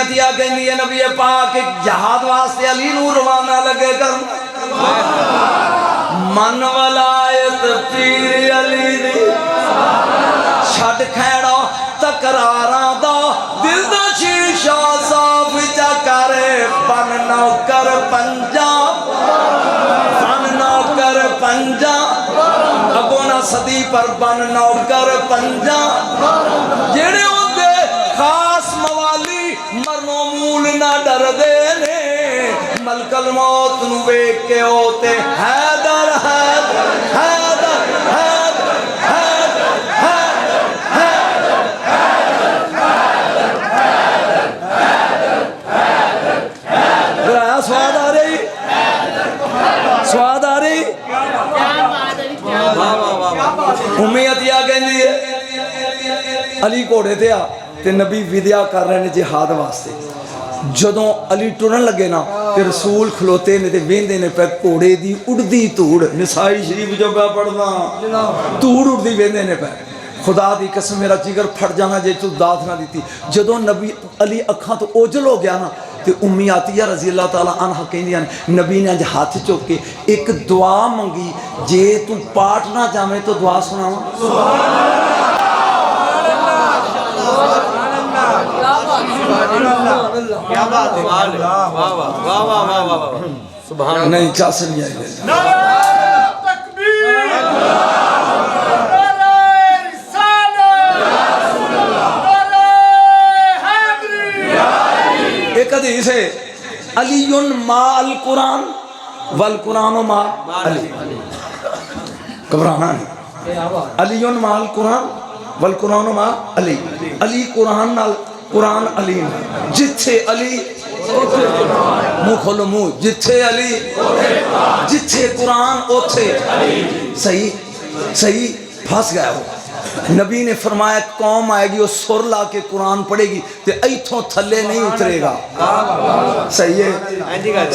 अतिया कहती है नबी पाक जहाद वास्ते अली नू रवाना लगे कर मन वलायत पीर अली दी छड़ खैड़ा तकरारा दा दिल दा शीशा साफ चा करे बन नौकर पंजाब बन नौकर पंजाब अगो ना सदी पर बन नौकर पंजाब जेड़े होंदे खास मवाली मरनो मूल ना डर दे ने मलकल मौत नू वेख के होते हैदर हैदर हैदर हैदर हैदर स्वाद आ रही स्वाद आ रही उम्मी अतिया कहती है अली घोड़े ते आ ते नबी विद्या कर रहे हैं जिहाद वास्ते जदों अली टुरन लगे ना ते रसूल खलोते ने ते वेंदे ने पे घोड़े दी उड़दी धूड़ निसाई शरीफ जो मैं पढ़ना धूड़ उड़दी वेंदे ने पे खुदा दी कसम मेरा जिगर फट जाना जे तू दात ना दी जदों नबी अली अखां तो ओझल हो गया ना ते उम्मी आतिया रजी अल्लाह तआला अन्हा कहंदियां नबी ने अज हाथ चुक के एक दुआ मंगी जे तू पाठ ना जावे तो दुआ सुनावा क्या बात है वाह वाह वाह वाह वाह वाह सुभान अल्लाह नहीं चास नहीं आई नारे तकबीर नारे रिसालत नारे हैदरी एक हदीस है अलीयुन मा अल कुरान वल कुरान मा अली घबराना नहीं अलीयुन मा अल कुरान वल कुरान मा अली अली कुरान नाल कुरान अली जिथे अली मुँह खोलो मुँह जिथे अली जिथे कुरान ओथे सही सही फंस गया वो नबी ने फरमाया कौम आएगी वो सुर ला के कुरान पढ़ेगी तो इथों थले नहीं उतरेगा सही है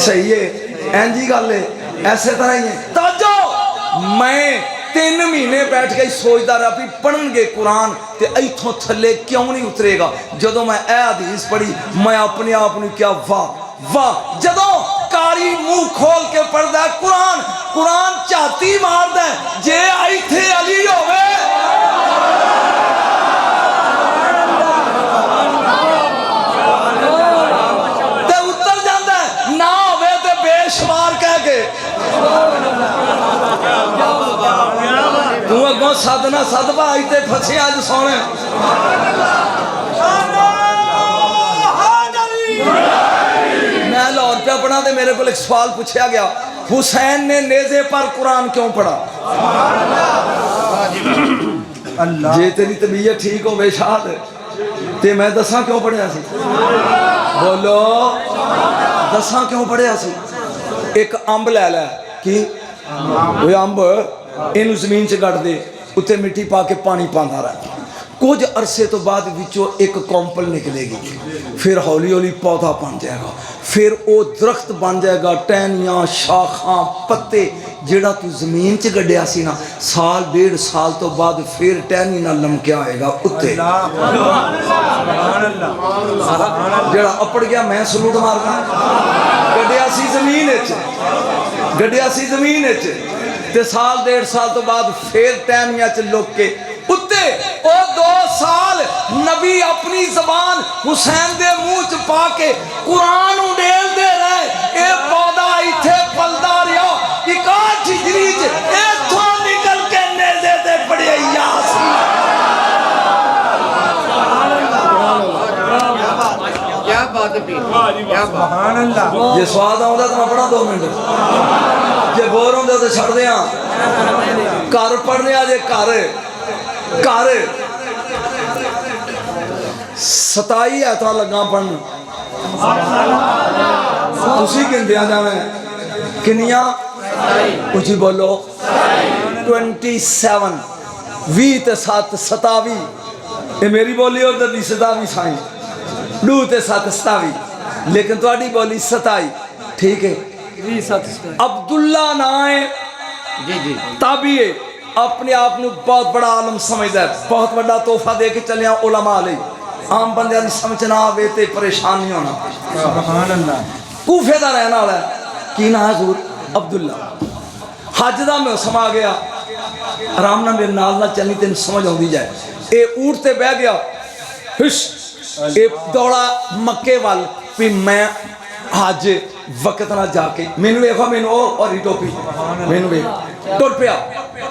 सही है इंजी गल है ऐसे तरह ही है ताजो मैं 3 महीने बैठ के सोचता रहा भी पढ़नगे कुरान ते इथों थले क्यों नहीं उतरेगा जदों मैं ए हदीस पढ़ी मैं अपने आप को क्या वाह वाह जदों कारी मुंह खोल के पढ़दा कुरान कुरान झाती मारदा जे इथे अली होवे ते उतर जांदा ना होवे ते बेशुमार कह के तू अगों सदना सद भाई ते फसे अज सोने मैं लाहौर पे पढ़ा तो मेरे को एक सवाल पूछा गया हुसैन ने नेज़े पर कुरान क्यों पढ़ा जे तेरी तबीयत ठीक हो बेशाद ते मैं दसा क्यों पढ़िया सी बोलो दसा क्यों पढ़िया सी एक अंब लै लै कि वो अंब इन जमीन च गढ़ दे उत्ते मिट्टी पा के पानी पांदा रहा कुछ अरसे तो बाद विचों एक कौंपल निकलेगी फिर हौली हौली पौधा बन जाएगा फिर वो दरख्त बन जाएगा टहनियाँ शाखां पत्ते जेड़ा तू जमीन च गड्ढिया सी ना साल 1.5 साल तो बाद फिर टहनी ना लमकिया होएगा उत्ते जेड़ा अपड़ गया मैं सलूट मारना गड्ढिया सी जमीन गड्ढिया सी जमीन ते साल 1.5 साल तो बाद फिर टहनिया च लुक के उत्ते ओ 2 साल नबी अपनी जबान हुसैन दे मुंह च पा के कुरान उडेल दे रहे ए पौधा इथे पलदा रहा 61 हिजरी च इथों निकल के नेज़े ते पड़े यासीन क्या बात है क्या सुभान अल्लाह जे स्वाद आउंदा तो मैं पढ़ा 2 मिनट जे बोर होंदे तो छड़ दियां घर पढ़ने आ जे घर घर 27 ऐता लगा पढ़न तुसी गिनदिया जावे किनिया उची बोलो 27 20 ते 7 27 ये मेरी बोली और दी 27 साई 2 ते 7 27 लेकिन तुहाडी बोली 27 ठीक है 20 7 अब्दुल्ला ना है जी जी ताबिए अपने आप को बहुत बड़ा आलम समझदा है बहुत बड़ा तोहफा दे के चलिया उलमा ले आम बंदे की समझ ना आवे तो परेशान नहीं होना। सुभान अल्लाह। कूफे का रहने वाला है, की ना हजूर अब्दुल्ला। हज का मौसम आ गया, आराम ना मेरे नाल ना चलनी, तेन समझ आती जाए। ये ऊँट ते बह गया, हुश ये दौड़ा मक्के वाल भी मैं हज वक्त ना जाके मैनू वेखो, मैनू और टोपी मैनू वेख टुर पिया।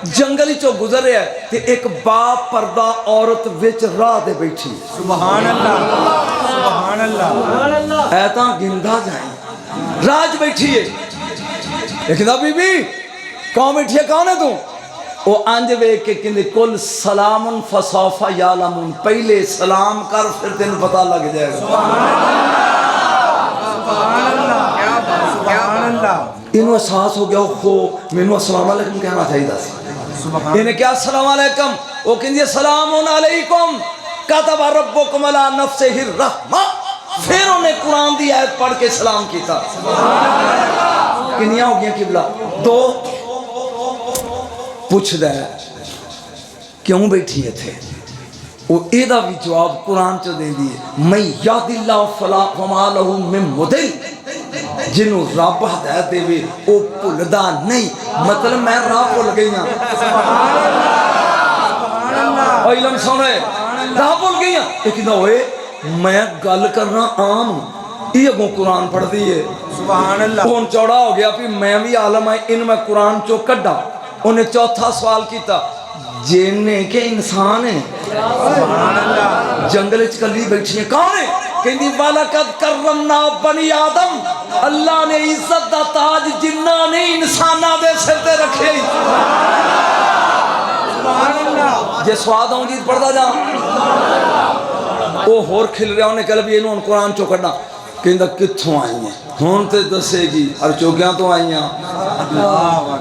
जंगल चो गुजर रहा है ते एक बा पर्दा औरत विच राह ते बैठी। सुभान अल्लाह, सुभान अल्लाह। ऐ तां गिनदा जाए, राज बैठी है। देखदा बीबी कौन बैठी है, कौन है तू? वो अंज वेख के कहते कुल सलामुन फसौफा यालमुन, पहले सलाम कर फिर तेन पता लग जाएगा। इन्हों एहसास हो गया, हो मैनू अस्सलाम वालेकुम कहना चाहिए। इन्हें क्या अस्सलाम वालेकुम, वो कहती सलामुन अलैकुम कतबा रब्बुकुम अला नफ्सिहि रहमा। फिर उन्हें कुरान की आयत पढ़ के सलाम किया। किनियां हो गया किबला? दो। पूछदा है क्यों बैठी इत्थे, वो एदा भी जवाब कुरान च देंदी है, मैं यादिल्लाह फला फमा लहू मिन मुदिल। जिन्हों रब हदायत देवे वो भुलदा नहीं, मतलब मैं राह भुल गई हाँ। इलम सुने राह भुल गई हाँ, कहता होए मैं गल करना आम, ये अगों कुरान पढ़ती है। सुभान अल्लाह। हुण चौड़ा हो गया भी मैं भी आलम है, इन मैं कुरान चो कड्डा। उन्हें चौथा सवाल किया, जिन्ने के इंसान है? जंगल च कली बैठी है, कौन है? कहती वालकद करमना बनी आदम, अल्लाह ने इज्जत दा ताज जिन्ना ने इंसाना दे सिर ते रखे। जे स्वाद आउंदी पढ़दा जा, वो होर खिल रहा, उन्हें कहा भी इन्हू हुण कुरान चो कड्डा। कहता कित्थों आई है? हुण ते दसेगी, अरचोगियां तो आईयां,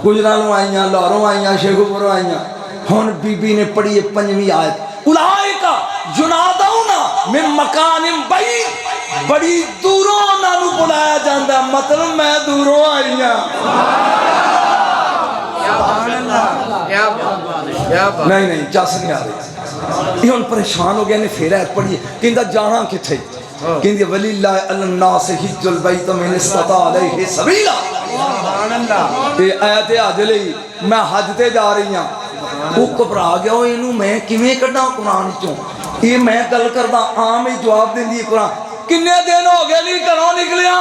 गुजरालों आईयां, लाहौरों आईयां, शेखुपुरों आईयां। हुण बीबी ने पढ़ी है 5वीं आयत, उलाइका युनादौना मिन मकानिन बईद, बड़ी दूरों उन्होंने बुलाया जाता, मतलब मैं दूरों आई हाँ। नहीं नहीं चस नहीं आ रही, हम परेशान हो गए ने। फिर आयत पढ़ी, कहता जाना किथे? कहती वलिल्लाहि अलन-नास हिज्जुल बैत मन इस्तता अलैहि सबीला। ये आयत हज लई, मैं हज ते जा रही हाँ। वो घबरा गया, इनू मैं किवें कड्डां कुरान चों? ये मैं गल करदा आम ही जवाब देंदी कुरान। किन्ने दिन हो गए नहीं घरों निकलिया?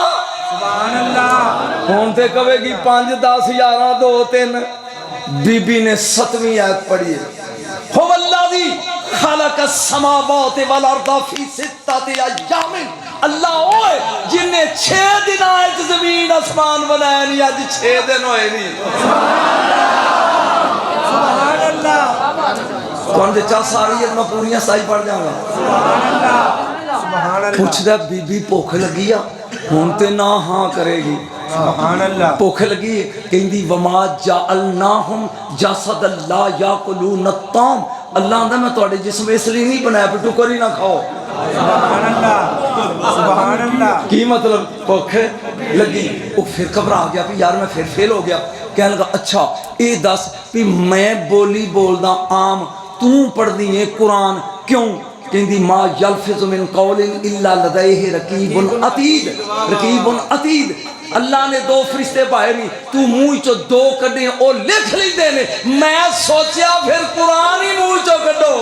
सुभान अल्लाह। हुण ते कहेगी 5 10 11 2 3। बीबी ने 7वीं आयत पढ़ी है, हुवल्लाज़ी खलक़स समावाति वल अर्दा फी सित्तति अय्यामिन। अल्लाह ओए जिन्ने 6 दिन जमीन आसमान बनाया नहीं, अज 6 दिन होए नहीं। सुभान अल्लाह। कौन दे चा सारी है, मैं पूरियां साई पढ़ जाऊंगा। पूछदा बीबी भुख लगी आ? हुण ते ना हाँ करेगी। सुभान अल्लाह। भुख लगी, कहंदी वमा जअलनाहुम जसदन ला याकुलून अत्ताम। अल्लाह आंदा मैं तुहाडे जिस्म इसलिए नहीं बनाया भी टुकर ही ना खाओ। सुभान अल्लाह, सुभान अल्लाह। की मतलब भुख लगी? वो फिर घबरा गया भी यार मैं फिर फेल हो गया। कहने लगा अच्छा ये दस भी मैं बोली बोलदा आम, तू पढ़दी है कुरान क्यों? कहती मा यल्फिज़ु मिन कौलिन इल्ला लदैहि रकीबुन अतीद। रकीबुन अतीद, अल्लाह ने 2 फरिश्ते पाए नहीं, तू मुंह चो 2 कड्डे वो लिख लेंदे ने। मैं सोचा फिर कुरान ही मुंह चो कड्डो।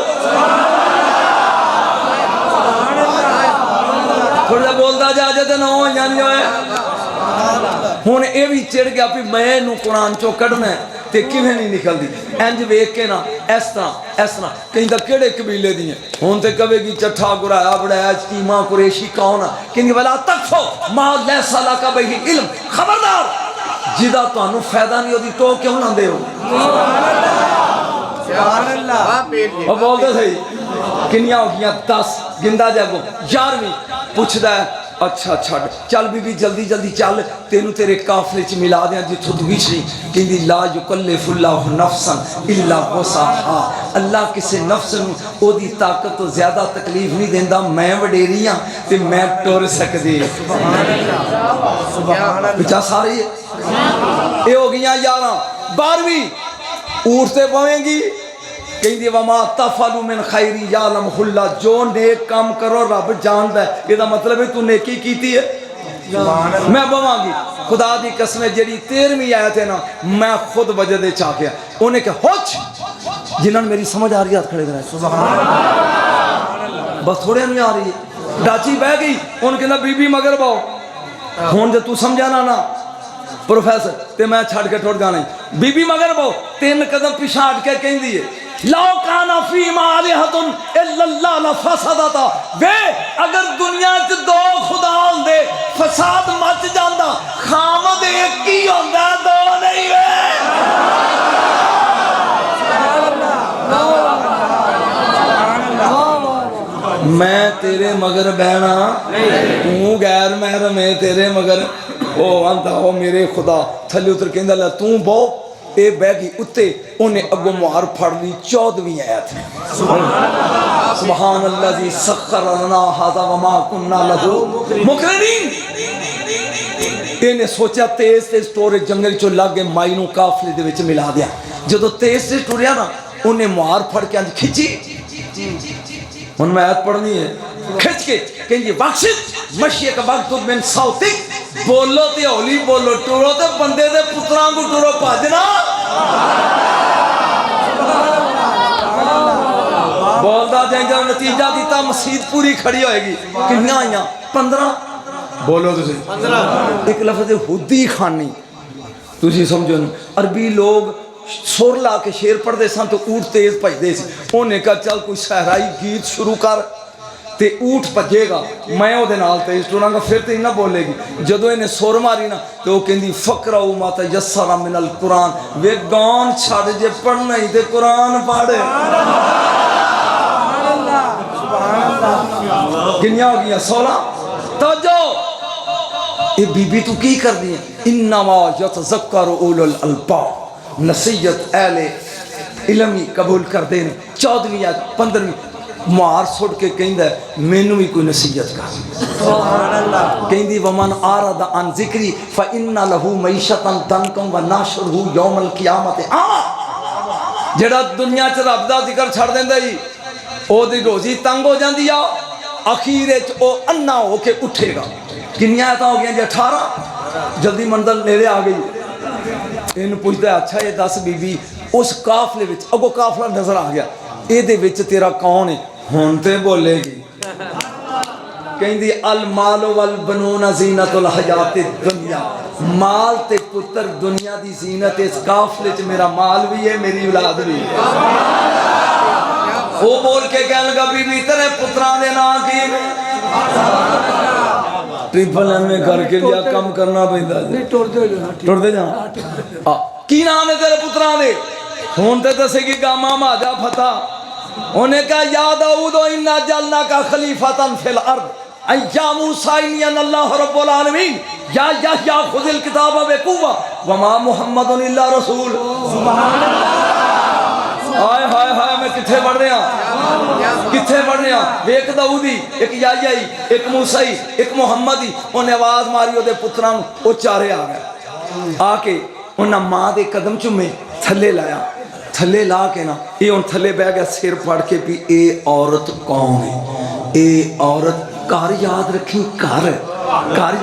थोड़ा बोलता जा तो ना हो जानी होए। हुण ये भी चिड़ गया भी मैं इनू कुरान चो कढ़ना है ते किवें नहीं निकलती। इंज वेख के ना इस तरह कहता किहड़े कबीले दी है? हुण ते कहेगी चट्ठा गुराया बड़ाया चीमा कुरेशी कौन आ? कहंदी वला तकफो मा लैसा लका बिही इल्म। खबरदार जिदा तुहानू फायदा नहीं ओदी टो क्यों लांदे हो? सुभान अल्लाह। ओ बोलदे सही किन्नियां हो गईयां? 10 गिंदा जागो। 11वीं पुछदा है अच्छा छड़ चल बीबी जल्दी जल्दी चल, तेनू तेरे काफले च मिला दें जिथों तू हिचनी। कहंदी ला युकल्लिफुल्लाहु नफ्सन इल्ला वुसअहा। अल्लाह किसी नफ्स नू ओदी ताकत तो ज्यादा तकलीफ नहीं देंदा। मैं वडेरी हाँ ते मैं टुर सकदी। सुभान अल्लाह, सुभान अल्लाह। बिचा सारी ये हो गईयां 11। 12वीं ऊँट ते पवेंगी कहती वमा तफलु मिन खैरी यालमहुल्लाह, जो नेक काम करो रब जानदा है। इसका मतलब है तू नेकी कीती है मैं बवांगी। खुदा दी कसम जी 13वीं आयत है ना, मैं खुद वजह चा गया। उन्हें क्या होच जिन्होंने मेरी समझ आ रही है हाथ खड़े कराए, बस थोड़े नहीं आ रही है। डाची बह गई, उन्हें कहना बीबी मगर बाओ हूँ जो तू समझा ना प्रोफेसर ते मैं छड़ के ठुर जाना। बीबी मगर बाओ 3 कदम पिछा हट के कहती है लाओ काना फीमा आलिहतुन इल्लल्लाह लफसदता, वे अगर दुनिया च 2 खुदा होंदे फसाद मच जांदा। खामद एक ही होंदा, 2 नहीं वे। मैं तेरे मगर बहना तू गैर महरम है तेरे मगर। ओ आंदा ओ मेरे खुदा थले उतर कहंदा ला तू बो ए बह गई उत्ते। उन्हें अगो मुहार फड़ ली 14वीं आयत सुभान अल्लाह जी सखर लना हाज़ा वमा कुन्ना लहू मुकरिनीन। इन्हें सोचा तेज तेज टोरे जंगल चो लागे माई नू काफले दे विच मिला दिया। जो तेज तेज टुरिया ना उन्हें मुहार फड़ के अंज खिंची। हुन मैं आयत पढ़नी है खिंच के कहेंगे बख्शित मशीए का वक्त बिन सौतिक, बोलो ते हौली बोलो टुरो ते बंदे दे पुत्रां को टुरो भजना। बोलदा जाएगा नतीजा दिता मसीद पूरी खड़ी होएगी। कितनियां आईयां 15 बोलो तुसी 15। एक लफ्ज़ हुद्दी खानी तुसी समझो ना। अरबी लोग सुर ला के शेर पढ़ते सन तो ऊँट तेज भजते सी। उन्हें कहा चल कोई सहराई गीत शुरू कर ते ऊँट भजेगा मैं वो नाल तेज टुरांगा फिर तो इन्ना बोलेगी। जदों इन्हें सुर मारी ना तो वो कहती फकराऊ माता यस्सरा मिनल कुरान, वे गान छड़ जे पढ़ना ही ते कुरान पढ़। किनिया हो गई 16। तो जो ये बीबी तू की कर दी है इन्नमा यतज़क्करु उलुल अलबाब, नसीहत अहले इल्म ही कबूल कर देने। 14वीं या 15वीं मार सुट के कहंदा मैनू भी कोई नसीहत कर। कहंदी वमन आरदा अन जिक्री फइन्ना लहू मईशतन दनकम व नाशरुहु यौमल क़ियामत। जेड़ा दुनिया च रब दा जिक्र छड़ देंदा ही ओदी रोजी तंग हो जाती आ, अखीर वो अन्ना हो के उठेगा। किनिया आयतां हो गई जी 18। जल्दी मंजिल नेड़े आ गई। इन पूछता अच्छा ये दस बीबी उस काफले विच अगो काफला नजर आ गया ये विच तेरा कौन है? हुण ते बोलेगी। कहंदी अल माल वल बनून ज़ीनतुल हयात दुनिया, माल ते पुत्र दुनिया दी जीनत। इस काफले च मेरा माल भी है मेरी औलाद भी है। वो बोल के कह लगा बीबी तेरे पुत्रां दे नाम की? ट्रिपल एमए करके लिया कम करना पैंदा जी। टुरदे जा की नाम है तेरे पुत्रां दे? हुण ते दसेगी गामा माजा फता। उन्हें कहा या दाऊद इन्ना जलना का खलीफतन फिल अर्द या मूसा इन्नी अल्लाह रब्बुल आलमीन या यहया खुज़िल किताब बिक़ुव्वा वमा मुहम्मदुन इल्ला रसूल। सुभान अल्लाह। हाय हाय हाय मैं किथे बढ़ रहा किथे बढ़ रहा। एक दाऊदी एक याई एक मूसाई एक मुहम्मदी। उन्हें आवाज मारी ओदे पुत्रां वो चारे आ गए। आके उन्हें माँ के कदम चुमे थले लाया। थले ला के ना ये हूँ थले बह गया सिर फड़ के भी ये औरत कौन है? ये औरत घर याद रखी घर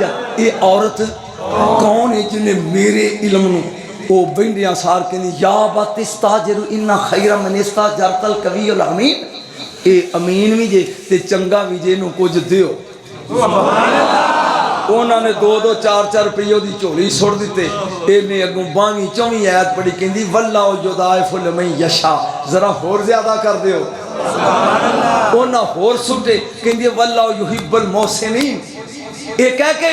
याद। ये औरत कौन है जिन्हें मेरे इल्म नूं वो बंदियां सार कहनी या बतिस्ताजिरु इन्ना खैरा मन इस्ताजरतल कवियुल अमीन। ये अमीन भी जे ते चंगा भी जे नूं कुछ दियो। उन्होंने 2-2 4-4 रुपये की झोली सुट दी। इन्हें अगों 12वीं 24वीं आयत पढ़ी कहती वल्ला युदाइफुल मन यशा, जरा होर ज्यादा कर दियो। उन्हें होर सुटे कहती वल्ला युहिब्बुल मोहसिनीन। ये कह के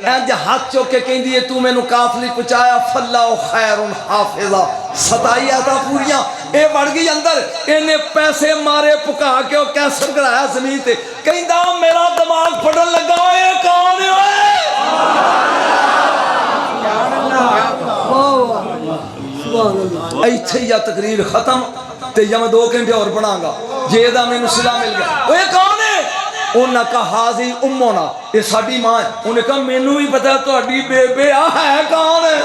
इंज हाथ चुक के कहती है तू मैनू काफली पहुँचाया फल्ला खैरुन हाफिजा। 27 आयत पूरियां ये बढ़ गई अंदर। इन्हें पैसे मारे पुका के कैंसर कराया जमीन ते। कहता मेरा दिमाग फटन लगा ये कौन है? इत्थे या तकरीर खत्म ते या मैं 2 घंटे और बनाऊंगा जे दा मैनू सिला मिल गया। ये कौन है? उन्हें कहा हाजी उम्मोना ये साडी मां है। उन्हें कहा मैनू भी पता तुहाडी बेबे आ है कौन है?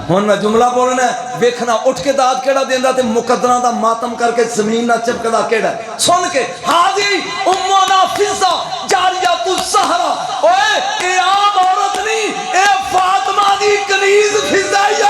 हुण मैं जुमला बोलना वेखना उठ के दाद केड़ा देंदा ते मुकद्दरा दा मातम करके जमीन ना चिपकदा केड़ा सुन के हाजी उम्मुना फिजा जारिया तू सहरा ओए ए आम औरत नहीं ए फातिमा दी कनीज फिजा है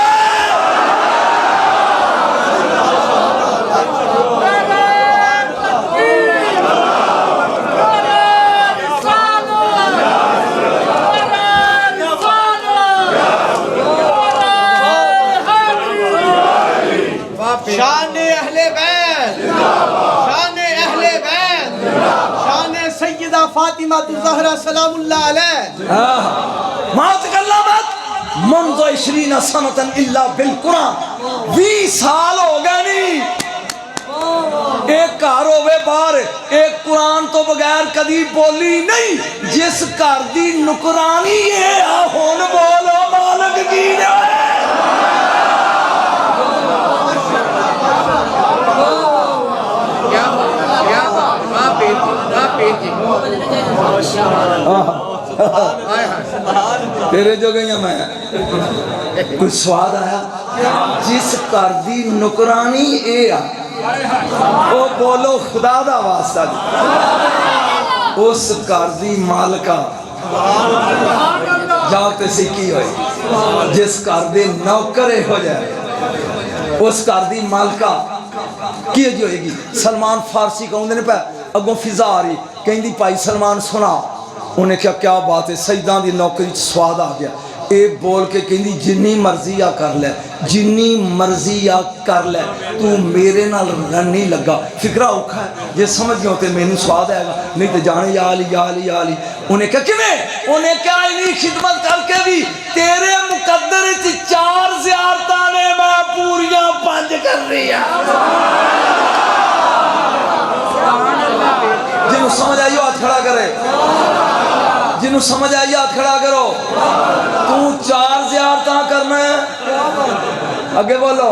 शान अहले बैत, शान अहले बैत, शान सैयदा फातिमा ज़हरा सलामुल्लाह अलैहा। मात कल्ला मत मुंज़ो 20 सनतन इल्ला बिल कुरान 20 साल हो गए नहीं एक घर होवे बाहर एक कुरान तो बगैर कदी बोली नहीं जिस घर दी नुकरानी है हुण बोलो मालिक की ने तेरे जो गई मैं कोई स्वाद आया जिस घर दी नुकरानी ए ओ बोलो खुदा दा वास्ता उस घर दी मालका जाते सिक्की होई जिस घर दे नौकरे हो जाए उस घर दी मालका की होएगी सलमान फारसी कहते ने पे अगों फिजा आ रही कहती भाई सलमान सुना उन्हें क्या क्या बात है सईदा की नौकरी स्वाद आ गया ये बोल के कहती जिन्नी मर्जी आ कर ले जिन्नी मर्जी आ कर ले तू मेरे नाल नहीं लगा फिकरा औखा है जे समझ गया तो मैनू स्वाद आएगा नहीं तो जाने या अली या अली या अली उन्हें क्या किवें उन्हें क्या इन्नी खिदमत करके भी तेरे मुकद्दर 4 ज़ियारतां ने मैं पूरियां 5 कर रही है जिन्हों समझ आई हाथ खड़ा करे जिन्हों समझ आई हाथ खड़ा करो तू 4 ज़ियारतां करना अगे बोलो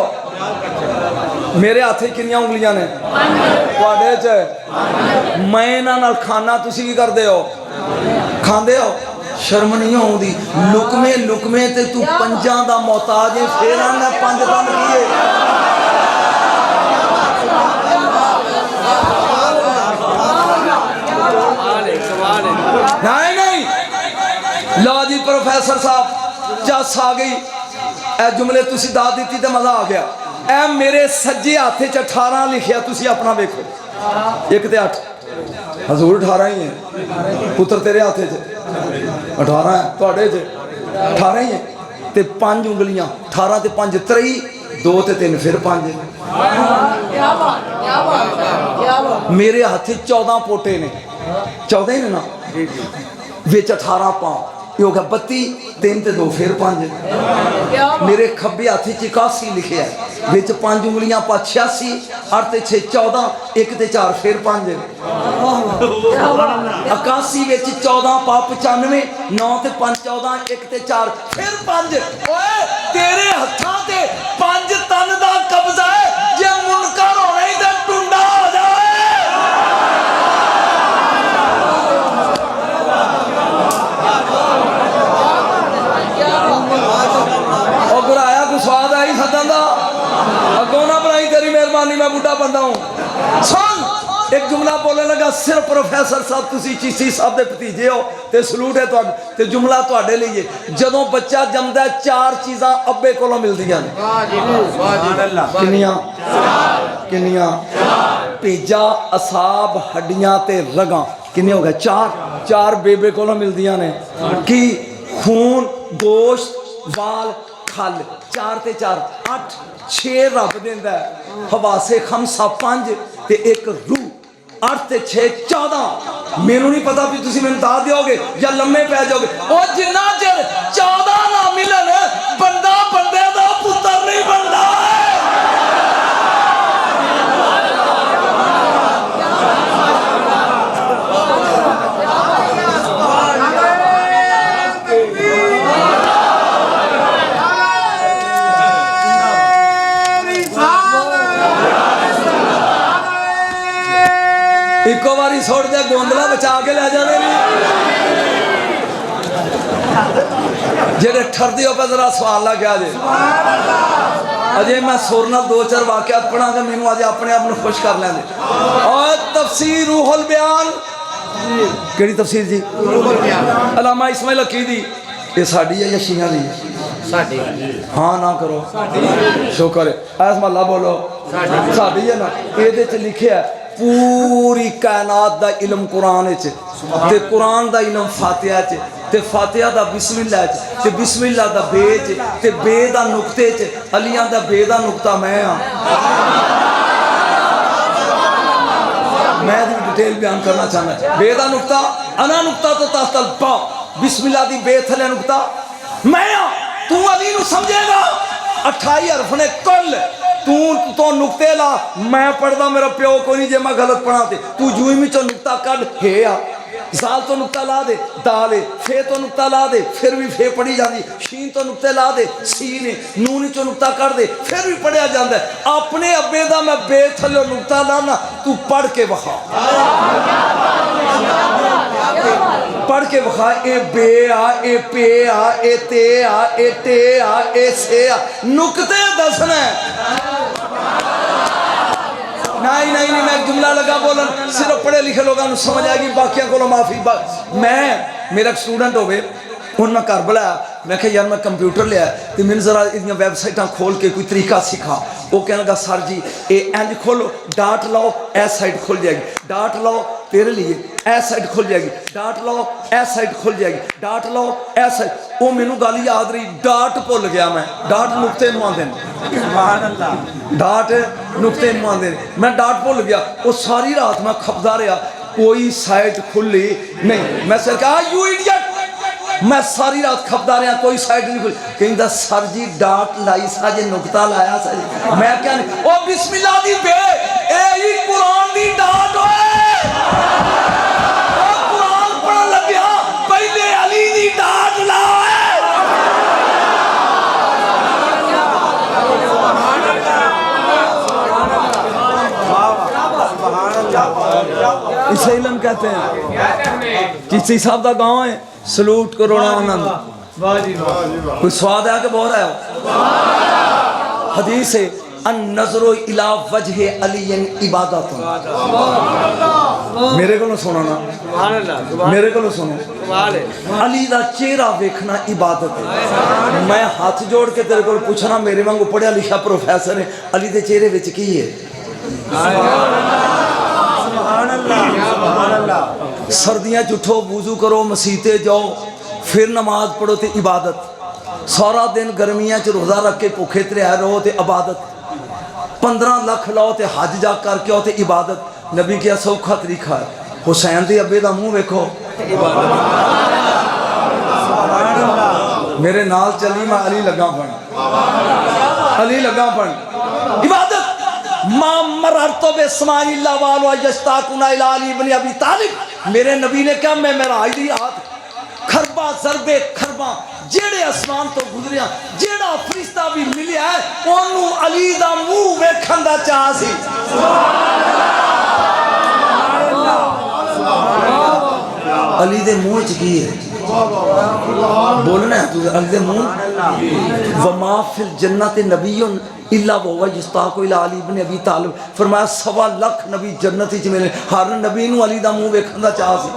मेरे हाथ कितनी उंगलियां ने तुहाडे च मैं इन्हां नाल खाना तुसीं की करदे हो खांदे हो शर्म नहीं आउंदी लुकमे लुकमे ते तू 5 दा मोहताज है फिर आना 5 तन कीए नहीं नहीं लो जी प्रोफेसर साहब चस आ गई ए जुमले तुसी दाद दी तो मजा आ गया ए मेरे सज्जे हाथे च 18 लिखिया तुसी अपना वेखो 1 ते 8 हजूर 18 ही है पुत्र तेरे हाथे च 18 है तुहाडे च 18 ही है ते 5 उंगलियां 18 ते 5 23 2 ते 3 फिर 5 मेरे हाथे 14 पोटे ने 14 ही ना विच 18 पाँव ये हो गया 32 3 ते 2 फिर 5 मेरे खब्बे हाथ 81 लिखे है विच 5 उंगलियां 86 8 ते 6 14 1 ते 4 फिर 5 81 विच 14 पा 95 9 ते 5 14 1 ते 4 फिर 5 ओए तेरे हत्थां ते 5 तन दा कब्जा है जे मुनकर होना ही ते टुंडा हो जाए स्वाद आई सदन दा अगों ना बनाई तेरी मेहरबानी मैं बुढ़ा बंदा हूं सुन एक जुमला बोलने लगा सिर्फ प्रोफेसर साहब तुसी चीसी साहब दे भतीजे हो ते सलूट है तुहाडे ते जुमला तुहाडे लिए जदों बच्चा जमदा 4 चीज़ां अब्बे कोलों मिलदियां ने किन्नियां किन्नियां पेजा असाब हड्डियां ते रगां किन्ने हो गए 4 बेबे कोलों मिलदियां ने कि खून गोश्त वाल खल 4 ते 4 8 6 रब देंदा है हवासे खमसा 5 ते 1 रूह 8 ते 6 14 मैनू नहीं पता भी तुसी मैनू दाद दोगे या लम्मे पै जाओगे और जिन्ना चिर 14 ना मिलन बंदा बंदे दा पुत्तर नहीं बनदा इको बारी छोड़ दे गोंदला बचा के ले जाने जेडे ठरदे हो पे जरा सवाल ला क्या जे अजे मैं सुर नाल दो चार वाकयात पढ़ांगा मैनू अजे अपने आप को खुश कर लेंदे। और तफसीर रूहुल बयान केड़ी तफसीर जी अल्लामा इस्माइल हकी दी ये साडी है या शिया दी साडी हाँ ना करो शुक्र है ऐस महला बोलो साडी है ना ये लिखे है पूरी कायनात दा इलम कुरान च ते कुरान दा इलम फातिहा च ते फातिहा दा बिस्मिल्लाह च ते बिस्मिल्लाह दा बे च ते बे दा नुक्ते च अलियां दा बे दा नुक्ता मैं हाँ मैं डिटेल बयान करना चाहना बे दा नुक्ता अना नुक्ता तो तास्तल पा बिस्मिल्लाह दी बे थले नुक्ता मैं हाँ तू अली नू समझेगा 28 हरफ ने कल तू तो नुक्ते ला मैं पढ़दा मेरा प्यो कोई नहीं जे मैं गलत पढ़ा ते तू जूई में चो नुक्ता कढ़ हे आ जाल तो नुक्ता ला दे दाले फे तो नुक्ता ला दे फिर भी फे पढ़ी जाती शीन तो नुक्ते ला दे सीन नून चो नुक्ता कर दे फिर भी पढ़िया जाता है अपने अब्बे दा मैं बे थल्ले नुक्ता लाना तू पढ़ के वखा पढ़ के वखा ए बे आ ए पे आ ए ते आ ए टे आ ए से आ नुक्ते दसना नहीं नहीं नहीं मैं जुमला लगा बोलन सिर्फ पढ़े लिखे लोगों को समझ आएगी बाकियों को माफी मैं मेरा स्टूडेंट हो गए हूँ मैं घर बुलाया मैं क्या यार मैं कंप्यूटर लिया तो मैंने जरा इन वैबसाइटा खोल के कोई तरीका सीखा वो कहने लगा सर जी ये इंज खोलो डाट लाओ ए साइड खुल जाएगी डाट लाओ तेरे लिए ए साइड खुल जाएगी डाट लाओ ए साइड खुल जाएगी डाट लाओ ए साइड वो मैनू गल याद रही डाट भुल गया मैं डाट नुक्ते आते डाट नुक्ते आते मैं डाट भुल गया वो सारी रात मैं खपदा रहा कोई साइड खुली नहीं मैं सर कहा यू इडियट मैं सारी रात खपदा रहा कोई साइड नहीं खुली कहता सर जी डाट लाई सा जे नुकता लाया सा जी मैं क्या नहीं ओ बिस्मिल्लाह दी बे ए ही कुरान दी डाट होए ओ कुरान पढ़न लग्या पहले अली दी डाट लाए इसे इलम कहते हैं किसी साहब का गांव है सलूट करोड़ा आनंद कोई स्वाद है कि बहुत है हदीस है अन नजरो इला वजह अलीयन इबादत मेरे को सुनो ना मेरे को सुनो अली दा चेहरा देखना इबादत है मैं हाथ जोड़ के तेरे को पूछना मेरे वांगू पढ़िया लिखा प्रोफेसर है अली दे चेहरे विच की है सर्दियां च उठो वुजू करो मसीते जाओ फिर नमाज पढ़ो तो इबादत सारा दिन गर्मियां च रोज़ा रख के भुखे त्रिया रहो तो इबादत 15 लाख लाओ तो हज जा करके आओ तो इबादत नबी क्या सौखा तरीका है हुसैन के अब्बे का मुँह वेखो मेरे नाल चली मैं अली लगा पढ़ अली लगा पढ़ इबादत मेरे नबी ने क्या मैं मेरा आई हाथ खरबा जरबे खरबा जेड़े आसमान तो गुजरिया जेड़ा फरिश्ता भी मिलिया है ओनू अली दा मुंह वेखण दा चाह सी अली दे मुंह च की है बोलना है तू अली दे मुंह वमा फिल जन्नत नबियुन इल्ला वो यस्ताकु इला अली इब्न अबी तालिब फरमाया 1.25 लाख नबी जन्नत विच मिले हर नबी नू अली दा मुंह वेखण दा चाह सी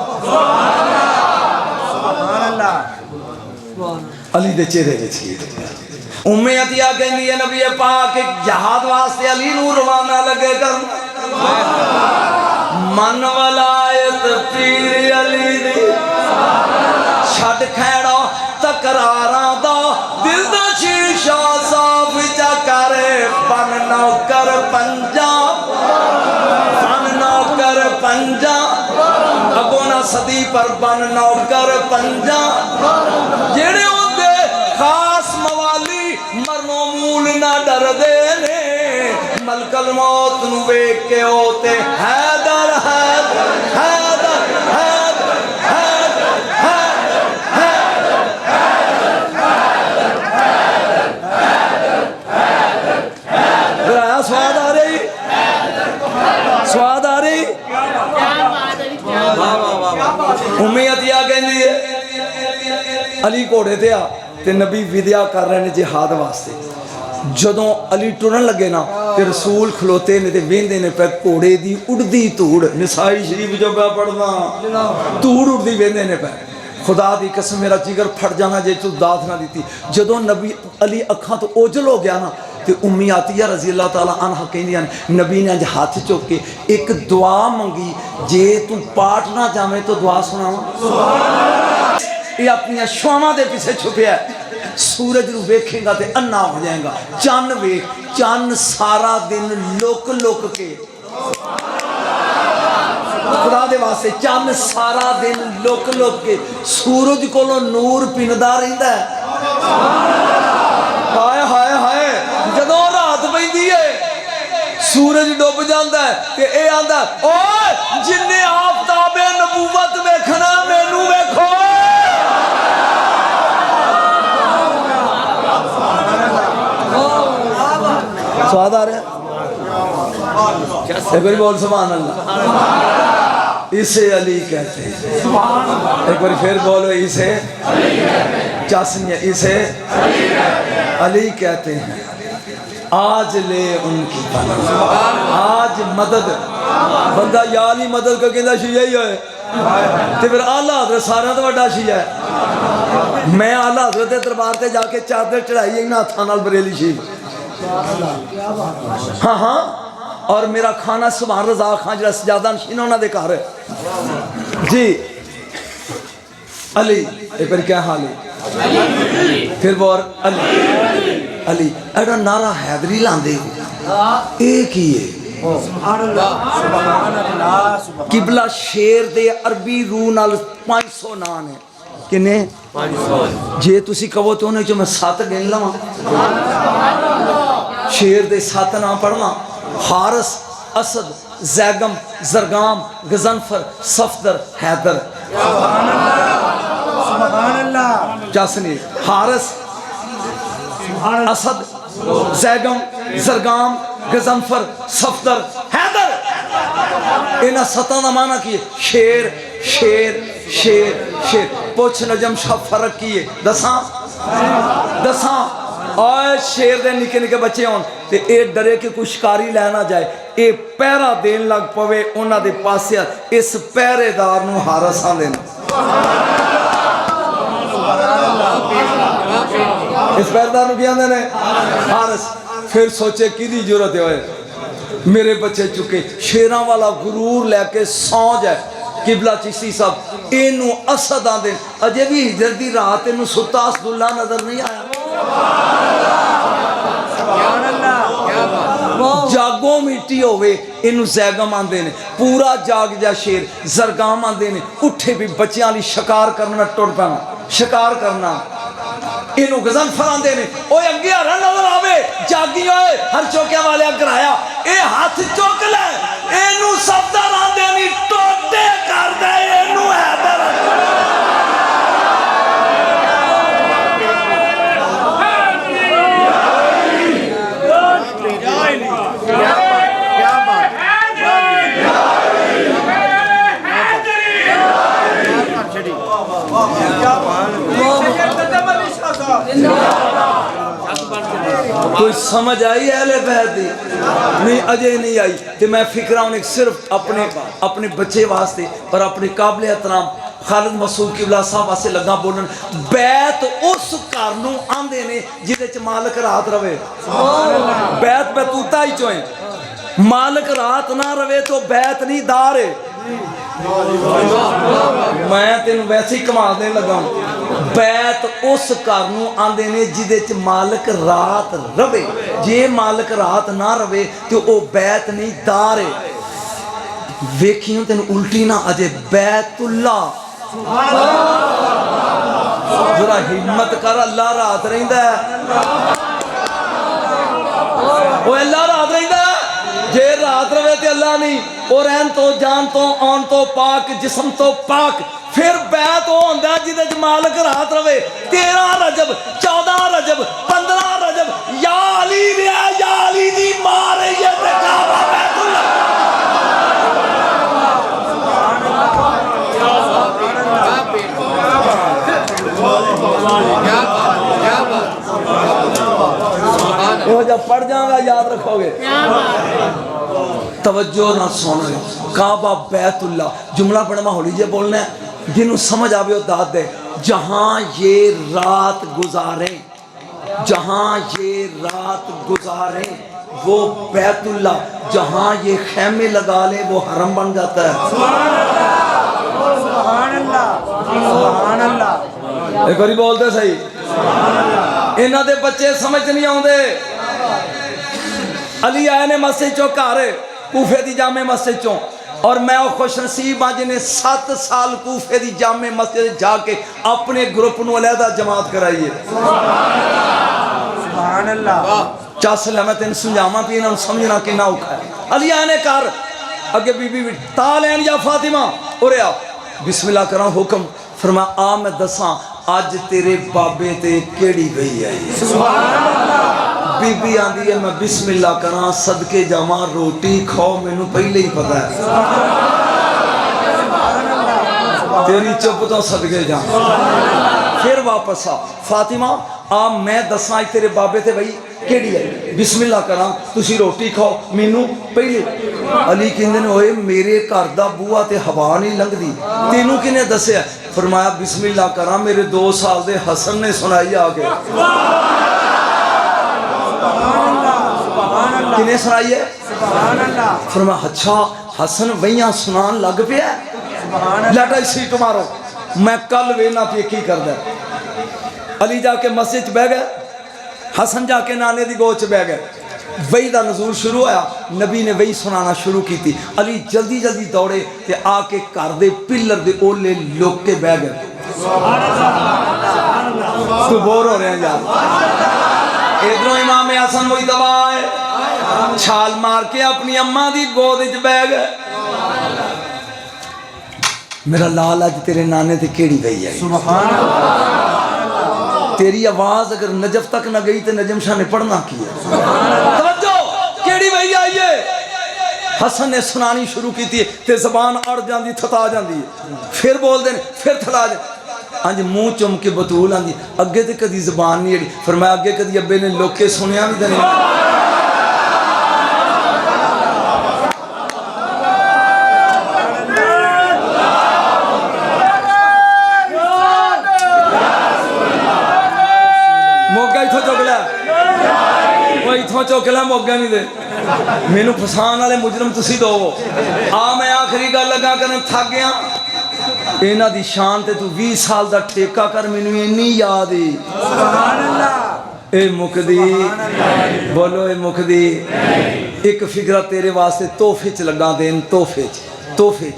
सुभान अल्लाह अली दे चेहरे विच उम्मे अतिया कहंदी है नबी पाक जहाद वास्ते अली नू रवाना लगे कर मन वलायत पीर अली दी छड़ खैड़ा तकरारां दा दिल दा शीशा साफ जा करे बन नौकर पंजा अगो ना सदी पर बन नौकर पंजा जेड़े होंदे खास मवाली मरनो मूल ना डरदे ने मलकल मौत नू वेख के होते हैदर हैदर हैदर हैदर स्वाद आ रही स्वाद आ रही उम्मीद या कहती है अली घोड़े ते आ ते नबी विद्या कर रहे हैं जिहाद वास्ते। जदों अली टुरन लगे ना ते रसूल खलोते ने ते वेंदे ने पे घोड़े दी उड़दी धूड़, निसाई शरीफ जो मैं पढ़ना धूड़ उड़दी वेंदे ने पे। खुदा दी कसम मेरा जिगर फट जाना जे तू दात ना दी। जदों नबी अली अखां तो ओझल हो गया ना ते उम्मी आतिया रजी अल्लाह तआला अन्हा कहंदियां ने नबी ने अज हाथ चुक के एक दुआ मंगी, जे तू पाठ ना जावे तो दुआ सुनावा। ये अपनी शुआवां दे पीछे छुपया। सूरज नूं वेखेगा ते अन्ना हो जाएगा। चन्न वेख, चन्न सारा दिन लुक लुक के खुदा दे वास्ते चन्न सारा दिन लुक लुक के सूरज कोलों नूर पिंदा रहिंदा है। हाय हाय हाय जदों रात पैंदी है सूरज डुब जाता है ते ए आंदा ओए जिन्ने आफताबे नबूवत वेखना मैनू वेखो। स्वाद आ रहा है? एक बार बोल सुभान अल्लाह। इसे अली कहते हैं। एक बार फिर बोलो इसे चासनिया इसे अली कहते हैं। आज ले उनकी आज मदद बंदा यार ही मदद का कहता शिया ही है तो फिर आला हजरत सारा तो बड़ा शिया है। मैं आला हजरत के दरबार से जाके चादर चढ़ाई इन्होंने हथां नाल बरेली शी। हाँ हाँ और मेरा खाना सुभान रज़ा खां जो सजादा नशीन उन्होंने घर जी अली। एक बार क्या हाल है? फिर बोल अली अली एड़ा नारा हैदरी लांदे एक ही है। किबला शेर दे अरबी रू नाल 500 नाम है। किन्ने? 500। जे तुसी कहो तो उन्हें जो मैं 7 गिन लवां। शेर दे 7 नाम पढ़वा। हारस, असद, जैगम, जरगाम, गजनफर, सफदर, हैदर। चासनी हारस, असद, जैगम, जरगाम, गजनफर, सफदर, हैदर। इन्हां 7 का माना की शेर शेर शेर शेर। पुछ नजम शाह फर्क की है दसा दसा। और शेर दे निके निके बच्चे होन ते ए डरे कि कोई शिकारी लै ना जाए, ए पहरा देन लग पवे उन्हां दे पासे। इस पहरेदार नूं हारस आंदे ने। इस पहरेदार नूं की आंदे ने? हारस। फिर सोचे किहदी जरूरत है? मेरे बच्चे चुके शेरां वाला गुरूर लैके सौ जाए। किबला चिश्ती साहब इनू असद आंदे। अजे भी हिजर दी रात इनू सुता असदुल्ला नजर नहीं आया। जागो मिट्टी होवे इनू जैगम आंदे ने। पूरा जाग जा शेर। जरगाम आंदे ने उठे भी बच्चों वाली शिकार करना टुर पैना शिकार करना। इनू गजनफर आंदे ने ओए अगे हरण नजर आवे जागी ओए हर चौकिया वाले कराया ए हाथ चुक ले इनू सफदर आंदे नी टोटे कर दे इनू हैदर। कोई समझ आई अहले बैत दी? नहीं अजे नहीं आई। तो मैं फिक्रा हूं सिर्फ अपने बच्चे वास्ते और अपने काबिल एहतराम खालिद मसूद किबला साहब वास्ते लगा बोलन। बैत उस घर नूं आंदे ने जिहदे च मालिक रात रवे। बैत बैतूता ही चोए मालिक रात ना रवे तो बैत नहीं दार है। मैं तेन वैसे ही कमाल देन लगा। बैत उस घर नूं आंदे ने जिहदे च मालिक रात रवे। जे मालिक रात ना रवे तो वह बैत नहीं दार है। वेखी तेन उल्टी ना अजे बैतुल्ला। जरा हिम्मत कर अल्लाह रात रहिंदा है। वो अल्लाह रात रहिंदा है। जे रात रवे तो अल्लाह नहीं। और रहन तो जान तो आन तो पाक जिस्म तो पाक। फिर बैत वो होंदा जिहदे च मालिक रात रवे। 13 रजब 14 रजब 15 रजब या अली या अली दी मां रही है ते काबा बैतुल्ला। क्या कहोगे? तवज्जो ना सुन रहे काबा बैतुल्ला जुमला बड़ा हौली जे बोलना है जिन्हों समझ आवे दाद दे। जहां ये रात गुजारे, जहां ये रात गुजारे वो बैतुल्ला, जहां ये खैमे लगा ले वो हरम बन जाता है। एक बारी बोलते सही, इन्हां दे बच्चे समझ नहीं आते। अली आए ने मस्जिद चो घर कूफे दी जामे मस्जिद चो, और मैं वो खुश नसीब हाँ जिन्हें 7 साल कूफे दी जामे मस्जिद जाके अपने ग्रुप नूं अलहदा जमात कराई है। चस लै मैं तेन समझावा भी इन्होंने समझना कितना औखा है। अली आए ने घर अगे बीबी ता लैन या फातिमा उरे आ बिस्मिल्लाह करा हुक्म फरमा आ मैं दसा अज तेरे बाबे ते केड़ी गई है। बीबी आंदी है मैं बिस्मिल्लाह करा सदके जावा रोटी खाओ मैनू पहले ही पता है तेरी चुप तो सदके जा। फिर वापस आ फातिमा आ मैं दसा तेरे बाबे ते भाई केड़ी है बिस्मिल्लाह करा तुसी रोटी खाओ मैनू पहले। अली कहंदे ने ओए मेरे घर दा बूहा ते हवा नहीं लंघदी तेनू किने दस्या? फरमाया बिस्मिल्लाह करा मेरे 2 साल दे हसन ने सुनाई आके। किने सुनाई है? फरमाया अच्छा हसन वहियां सुनान लग पिया लाटा सीट मारो मैं कल वेना पे की करदा। अली जाके मस्जिद बह गए, हसन जाके नाने दी गोद च बह गए। वही का नजूल शुरू होया, नबी ने वही सुनाना शुरू की। अली जल्दी जल्दी दौड़े ते आके घर दे पिलर दे ओले लुक के बह गए। तू बोर हो रहे हैं यार। इधरों इमाम हसन मुजतबा है छाल मार के अपनी अम्मा दी गोद च बह गए। मेरा लाल अज तेरे नाने ते केड़ी गई है? तेरी आवाज अगर नजफ तक न गई तो नजम शाह ने पढ़ना की है। तवज्जो केड़ी वही आई है? हसन ने सुनानी शुरू की ते जबान अड़ जाती थता जाती है। फिर बोलते हैं फिर थला जा अज मुंह चुम के बतूल आती अगे तो कदी जबान नहीं अड़ी। फिर मैं अगे कदी अब्बे ने लोके सुनिया भी नहीं। चौकला मोगा नहीं दे मैनू फसान वाले मुजरम तुसी दो आ। मैं आखिरी गल लगा कर थक गया इन्हां दी शान ते तू 20 साल दा ठेका कर मैनू इन्नी याद है। ए मुकदी बोलो ए मुकदी एक फिक्रा तेरे वास्ते तोहफे च लगा देन। तोहफे च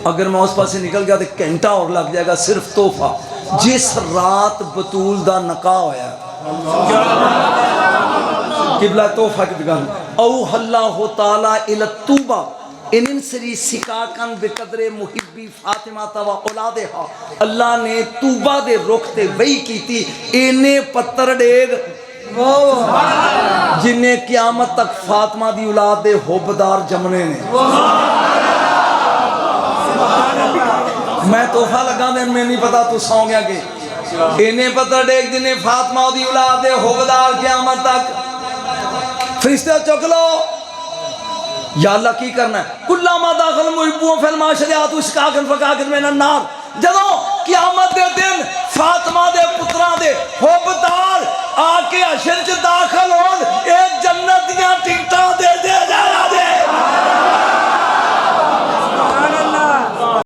अगर मैं उस पासे निकल गया तो घंटा और लग जाएगा सिर्फ तोहफा। जिस रात बतूल दा नकाह होया किबला तोहफा की दुकान औ अल्लाह ताला इला तूबा इनन सरी सिकाकन बेकदरे मुहिब्बी फातिमा तवा औलादेहा। अल्लाह ने तूबा दे रुख ते वही कीती इन्ने पत्थर डेग जिन्हें क़यामत तक फातिमा दी औलाद दे होबदार जमने ने। मैं तोहफा लगा दे मैं नहीं पता तू सौ गया कि इन्हें पत्थर डेग जिन्हें फातिमा दी औलाद दे होबदार क़यामत तक। फरिश्ते चुक लो या अल्लाह की करना है कुल्लामा दाखिल मुहिब्बुओं फिल माशरियात उसकाकन फकाकन में नार। जदों क़यामत दे दिन फातिमा दे पुत्रा दे होबदार आके हशर च दाखिल होन ए जन्नत दियां टिकटां दे दे जाया दे।